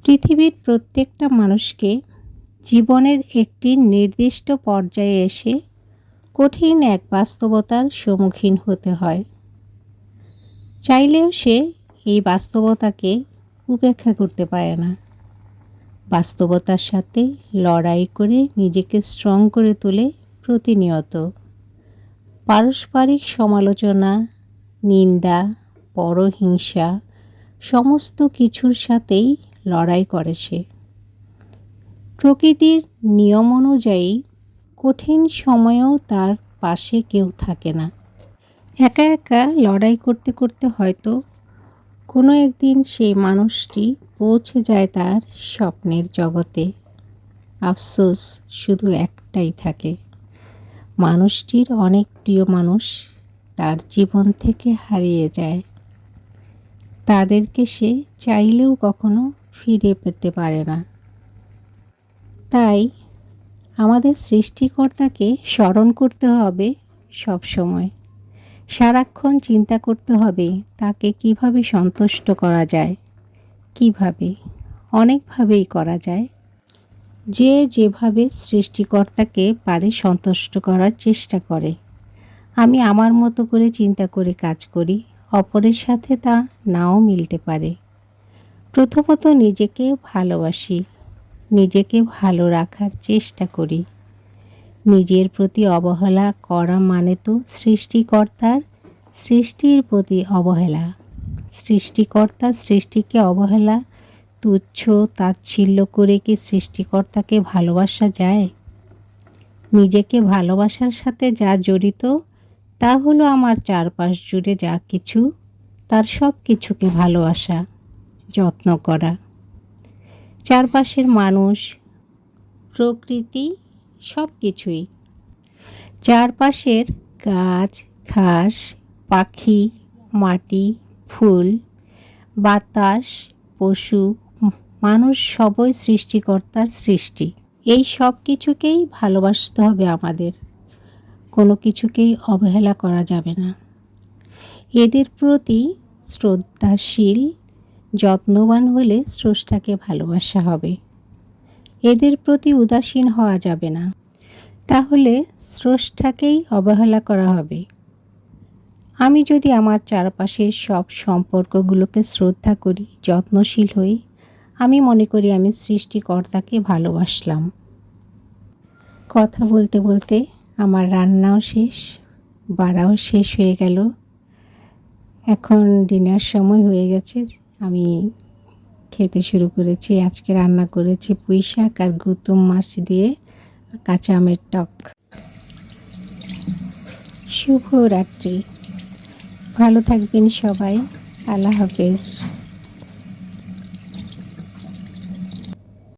পৃথিবীর প্রত্যেকটা মানুষকে জীবনের একটি নির্দিষ্ট পর্যায়ে এসে কঠিন এক বাস্তবতার সম্মুখীন হতে হয়। চাইলেও সে এই বাস্তবতাকে উপেক্ষা করতে পারে না। বাস্তবতার সাথে লড়াই করে নিজেকে স্ট্রং করে তোলে প্রতিনিয়ত। পারস্পরিক সমালোচনা, নিন্দা, পরহিংসা সমস্ত কিছুর সাথেই লড়াই করে সে। প্রকৃতির নিয়ম অনুযায়ী কঠিন সময়েও তার পাশে কেউ থাকে না। একা একা লড়াই করতে করতে হয়তো কোনো একদিন সেই মানুষটি পৌঁছে যায় তার স্বপ্নের জগতে। আফসোস শুধু একটাই থাকে, মানুষটির অনেক প্রিয় মানুষ তার জীবন থেকে হারিয়ে যায়। তাদেরকে সে চাইলেও কখনো ফিরে পেতে পারে না। তাই আমাদের সৃষ্টিকর্তাকে স্মরণ করতে হবে সব সময়। সারাক্ষণ চিন্তা করতে হবে তাকে কিভাবে সন্তুষ্ট করা যায়। কিভাবে? অনেকভাবেই করা যায়। যে যেভাবে সৃষ্টিকর্তাকে পারে সন্তুষ্ট করার চেষ্টা করে। আমি আমার মতো করে চিন্তা করে কাজ করি, অপরের সাথে তা নাও মিলতে পারে। প্রথমত নিজেকে ভালোবাসি, নিজেকে ভালো রাখার চেষ্টা করি। নিজের প্রতি অবহেলা করা মানে তো সৃষ্টিকর্তার সৃষ্টির প্রতি অবহেলা। সৃষ্টিকর্তার সৃষ্টিকে অবহেলা, তুচ্ছ তাচ্ছিল্য করে কি সৃষ্টিকর্তাকে ভালোবাসা যায়? নিজেকে ভালোবাসার সাথে যা জড়িত তা হলো আমার চারপাশ জুড়ে যা কিছু, তার সব কিছুকে ভালোবাসা, যত্ন করা। চারপাশের মানুষ, প্রকৃতি, সব কিছুই। চারপাশের গাছ, ঘাস, পাখি, মাটি, ফুল, বাতাস, পশু, মানুষ সবই সৃষ্টিকর্তার সৃষ্টি। এই সব কিছুকেই ভালোবাসতে হবে আমাদের। কোনো কিছুকেই অবহেলা করা যাবে না। এদের প্রতি শ্রদ্ধাশীল, যত্নবান হলে স্রষ্টাকে ভালোবাসা হবে। এদের প্রতি উদাসীন হওয়া যাবে না, তাহলে স্রষ্টাকেই অবহেলা করা হবে। আমি যদি আমার চারপাশের সব সম্পর্কগুলোকে শ্রদ্ধা করি, যত্নশীল হই, আমি মনে করি আমি সৃষ্টিকর্তাকে ভালোবাসলাম। কথা বলতে বলতে আমার রান্নাও শেষ, বাড়াও শেষ হয়ে গেল। এখন ডিনার সময় হয়ে গেছে, আমি খেতে শুরু করেছি। আজকে রান্না করেছি পুঁই শাক আর গুতুম মাছ দিয়ে কাঁচা আমের টক। শুভরাত্রি। ভালো থাকবেন সবাই। আল্লাহ হাফেজ।